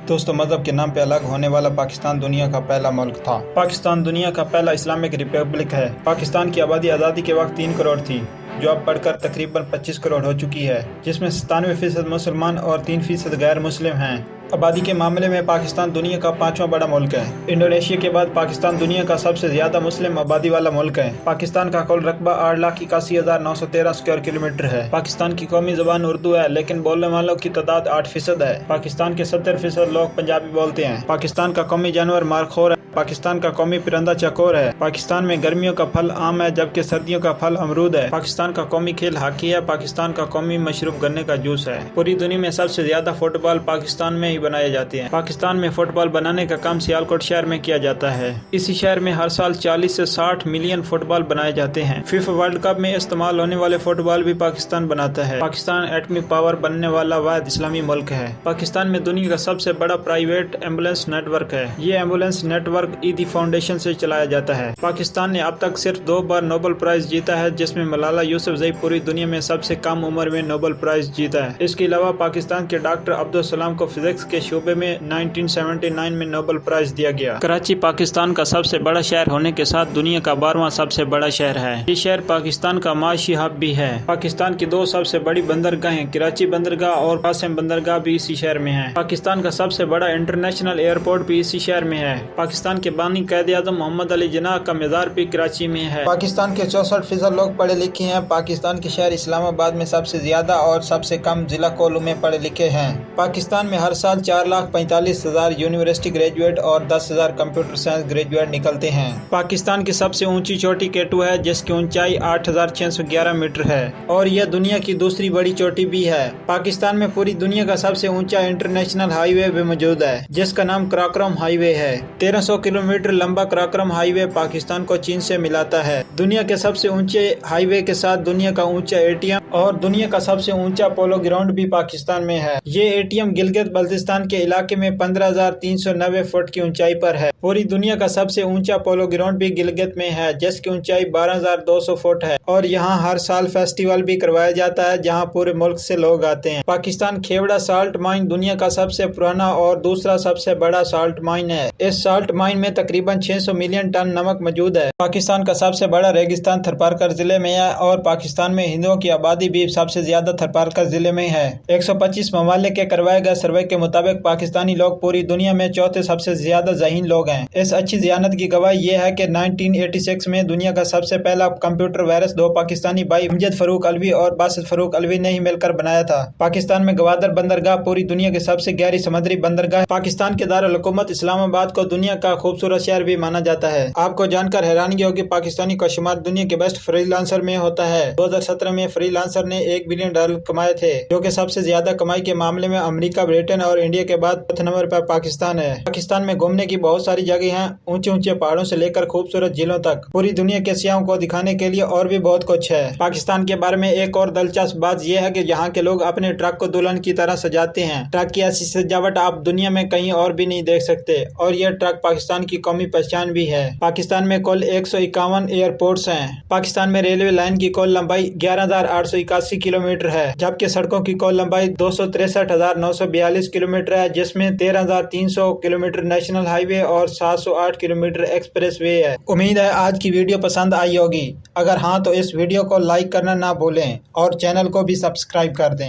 दोस्तों, मजहब के नाम पे अलग होने वाला पाकिस्तान दुनिया का पहला मुल्क था। पाकिस्तान दुनिया का पहला इस्लामिक रिपब्लिक है। पाकिस्तान की आबादी आज़ादी के वक्त 3 करोड़ थी, जो अब बढ़कर तकरीबन 25 करोड़ हो चुकी है, जिसमें 97% मुसलमान और 3% गैर मुस्लिम हैं। आबादी के मामले में पाकिस्तान दुनिया का 5वां बड़ा मुल्क है। इंडोनेशिया के बाद पाकिस्तान दुनिया का सबसे ज्यादा मुस्लिम आबादी वाला मुल्क है। पाकिस्तान का कुल रकबा 8,81,913 स्क्वायर किलोमीटर है। पाकिस्तान की कौमी ज़बान उर्दू है, लेकिन बोलने वालों की तादाद 8% है। पाकिस्तान के 70% लोग पंजाबी बोलते हैं। पाकिस्तान का कौमी जानवर मारखोर है। पाकिस्तान का कौमी परिंदा चकोर है। पाकिस्तान में गर्मियों का फल आम है, जबकि सर्दियों का फल अमरूद है। पाकिस्तान का कौमी खेल हॉकी है। पाकिस्तान का कौमी मशरूब गन्ने का जूस है। पूरी दुनिया में सबसे ज्यादा फुटबॉल पाकिस्तान में ही बनाए जाते हैं। पाकिस्तान में फुटबॉल बनाने का काम सियालकोट शहर में किया जाता है। इसी शहर में हर साल 40 से 60 मिलियन फुटबॉल बनाए जाते हैं। फीफा वर्ल्ड कप में इस्तेमाल होने वाले फुटबॉल भी पाकिस्तान बनाता है। पाकिस्तान एटमी पावर बनने वाला वाहिद इस्लामी मुल्क है। पाकिस्तान में दुनिया का सबसे बड़ा प्राइवेट एम्बुलेंस नेटवर्क है। ये एम्बुलेंस नेटवर्क ईदी फाउंडेशन से चलाया जाता है। पाकिस्तान ने अब तक सिर्फ 2 बार नोबेल प्राइज जीता है, जिसमें मलाला यूसुफजई पूरी दुनिया में सबसे कम उम्र में नोबेल प्राइज जीता है। इसके अलावा पाकिस्तान के डॉक्टर अब्दुल सलाम को फिजिक्स के शोबे में 1979 में नोबेल प्राइज दिया गया। कराची पाकिस्तान का सबसे बड़ा शहर होने के साथ दुनिया का 12वां सबसे बड़ा शहर है। ये शहर पाकिस्तान का माशी हब भी है। पाकिस्तान की 2 सबसे बड़ी बंदरगाहें कराची बंदरगाह और कासिम बंदरगाह भी इसी शहर में है। पाकिस्तान का सबसे बड़ा इंटरनेशनल एयरपोर्ट भी इसी शहर में है। पाकिस्तान के बानी कायदे आज़म मोहम्मद अली जिन्नाह का मज़ार भी कराची में है। पाकिस्तान के 64% लोग पढ़े लिखे हैं। पाकिस्तान के शहर इस्लामाबाद में सबसे ज्यादा और सबसे कम जिला कोलू में पढ़े लिखे हैं। पाकिस्तान में हर साल 4,45,000 यूनिवर्सिटी ग्रेजुएट और 10,000 कंप्यूटर साइंस ग्रेजुएट निकलते हैं। पाकिस्तान की सबसे ऊंची चोटी केटू है, जिसकी ऊंचाई 8,611 मीटर है और यह दुनिया की दूसरी बड़ी चोटी भी है। पाकिस्तान में पूरी दुनिया का सबसे ऊंचा इंटरनेशनल हाईवे भी मौजूद है, जिसका नाम कराकोरम हाईवे है। 1300 किलोमीटर लंबा कराकोरम हाईवे पाकिस्तान को चीन से मिलाता है। दुनिया के सबसे ऊंचे हाईवे के साथ दुनिया का ऊंचा एटीएम और दुनिया का सबसे ऊंचा पोलो ग्राउंड भी पाकिस्तान में है। ये एटीएम गिलगित बल्तिस्तान के इलाके में 15,390 फुट की ऊंचाई पर है। पूरी दुनिया का सबसे ऊंचा पोलो ग्राउंड भी गिलगित में है, जिसकी ऊंचाई 12,200 फुट है और यहाँ हर साल फेस्टिवल भी करवाया जाता है, जहाँ पूरे मुल्क से लोग आते हैं। पाकिस्तान खेवड़ा साल्ट माइन दुनिया का सबसे पुराना और दूसरा सबसे बड़ा साल्ट माइन है। इस साल्ट माइन में तकरीबन 600 मिलियन टन नमक मौजूद है। पाकिस्तान का सबसे बड़ा रेगिस्तान थरपारकर जिले में है और पाकिस्तान में हिंदुओं की आबादी भी सबसे ज्यादा थरपारकर जिले में है। 125 ममालिक के करवाए गए सर्वे के मुताबिक पाकिस्तानी लोग पूरी दुनिया में चौथे सबसे ज्यादा ज़हीन लोग हैं। इस अच्छी ज़ियानत की गवाही ये है कि 1986 में दुनिया का सबसे पहला कंप्यूटर वायरस 2 पाकिस्तानी भाई अमजद फरूक अलवी और बासित फरूक अलवी ने ही मिलकर बनाया था। पाकिस्तान में गवादर बंदरगाह पूरी दुनिया की सबसे गहरी समुद्री बंदरगाह। पाकिस्तान के दारुल हुकूमत इस्लामाबाद को दुनिया का खूबसूरत शहर भी माना जाता है। आपको जानकर हैरानगी होगी, पाकिस्तानी का शुमार दुनिया के बेस्ट फ्रीलांसर में होता है। 2017 में फ्रीलांसर ने $1 बिलियन कमाए थे, जो कि सबसे ज्यादा कमाई के मामले में अमेरिका, ब्रिटेन और इंडिया के बाद 4th नंबर पर पाकिस्तान है। पाकिस्तान में घूमने की बहुत सारी जगह हैं, ऊंचे ऊंचे पहाड़ों से लेकर खूबसूरत झीलों तक। पूरी दुनिया के सियाहों को दिखाने के लिए और भी बहुत कुछ है। पाकिस्तान के बारे में एक और दिलचस्प बात यह है कि यहाँ के लोग अपने ट्रक को दुल्हन की तरह सजाते हैं। ट्रक की ऐसी सजावट आप दुनिया में कहीं और भी नहीं देख सकते और यह ट्रक पाकिस्तान की कौमी पहचान भी है। पाकिस्तान में कुल 151 एयरपोर्ट्स हैं। पाकिस्तान में रेलवे लाइन की कुल लंबाई 11,881 किलोमीटर है, जबकि सड़कों की कुल लंबाई 263,942 किलोमीटर है, जिसमें 13,300 किलोमीटर नेशनल हाईवे और 708 किलोमीटर एक्सप्रेस वे है। उम्मीद है आज की वीडियो पसंद आई होगी। अगर हाँ तो इस वीडियो को लाइक करना ना भूलें और चैनल को भी सब्सक्राइब कर दें।